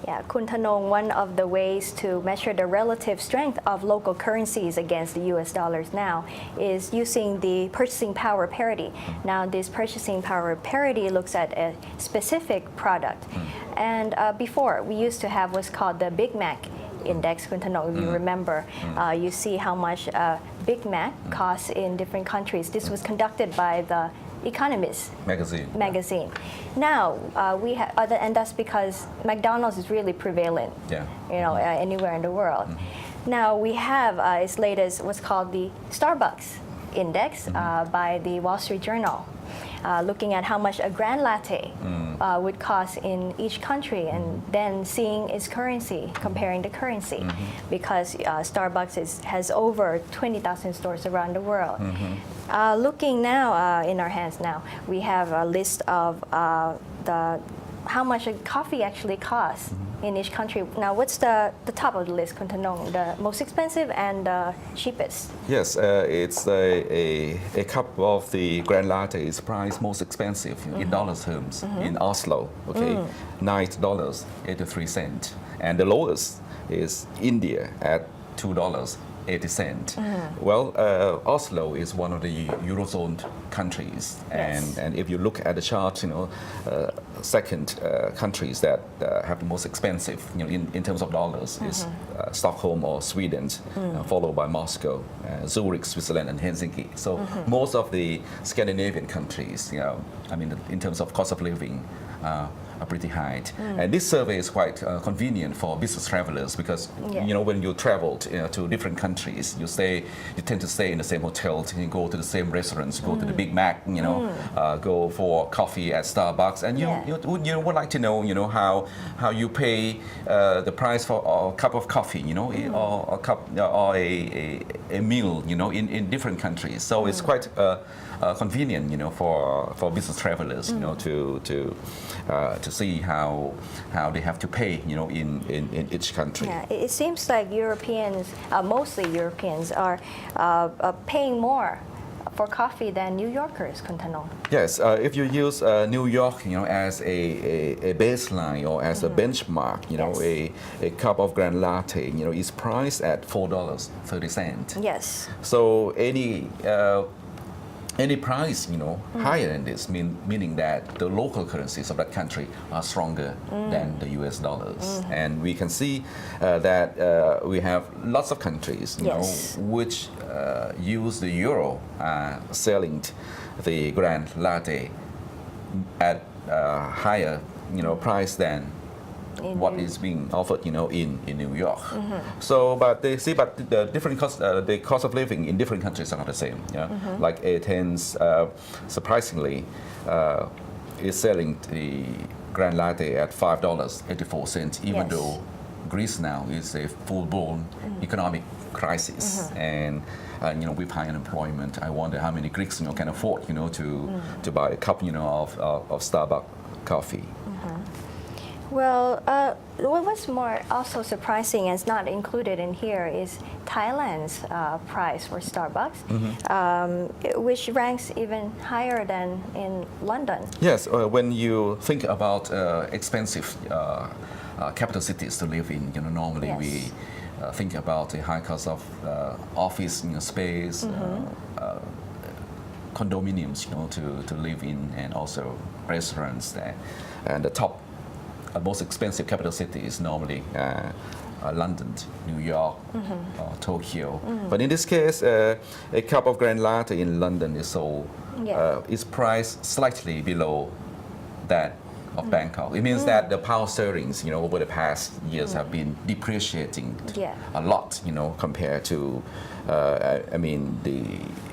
Yeah, Kun Thanong, one of the ways to measure the relative strength of local currencies against the US dollars now is using the purchasing power parity. Now, this purchasing power parity looks at a specific product. And before, we used to have what's called the Big Mac index, Kun Thanong, if you remember. You see how much Big Mac costs in different countries. This was conducted by the Economist magazine. Now we have, and that's because McDonald's is really prevalent, anywhere in the world. Now we have its latest, what's called the StarBucks index by the Wall Street Journal, looking at how much a grand latte would cost in each country, and then seeing its currency, comparing the currency, because Starbucks has over 20,000 stores around the world. Looking now in our hands now, we have a list of how much a coffee actually costs in each country. Now, what's the top of the list, Kun Thanong, the most expensive and the cheapest? Yes, it's a cup of the Grand Latte is priced most expensive in dollar terms in Oslo, $9.83. And the lowest is India at $2.80. Well, Oslo is one of the Eurozone countries, and if you look at the chart, second countries that have the most expensive, in terms of dollars, is Stockholm or Sweden, followed by Moscow, Zurich, Switzerland, and Helsinki. So most of the Scandinavian countries, in terms of cost of living, are pretty high. And this survey is quite convenient for business travelers because when you travel to different countries, you tend to stay in the same hotels, you go to the same restaurants, go to the Big Mac, go for coffee at Starbucks, and you would like to know, how you pay the price for a cup of coffee, or a cup or a meal, in different countries. So it's quite convenient, for business travelers, to see how they have to pay, in each country. Yeah, it seems like Europeans, mostly Europeans, are paying more for coffee than New Yorkers, Kun Thanong. Yes, if you use New York, as a baseline or as a benchmark, a cup of Grand Latte, is priced at $4.30. Yes. So any price, higher than this, meaning that the local currencies of that country are stronger than the US dollars. And we can see that we have lots of countries, which use the euro, selling the Grand Latte at higher, price than what is being offered, in New York. So, but the different cost, the cost of living in different countries are not the same. Like Athens, surprisingly, is selling the Grand Latte at $5.84, even though Greece now is a full-blown economic crisis, and with high unemployment, I wonder how many Greeks can afford to buy a cup of Starbucks coffee. Well, what's more also surprising and is not included in here is Thailand's price for Starbucks, which ranks even higher than in London. Yes, when you think about expensive capital cities to live in, normally we think about the high cost of office space, condominiums, to live in, and also restaurants there. And the top most expensive capital city is normally London, New York, Tokyo. But in this case, a cup of Grand Latte in London is sold, is priced slightly below that of Bangkok. It means that the pound sterling, over the past years have been depreciating a lot, compared to,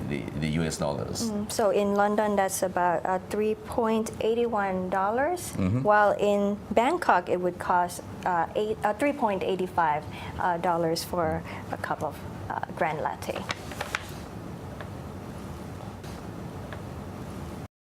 the US dollars. So in London, that's about $3.81, while in Bangkok, it would cost $3.85 for a cup of Grand Latte.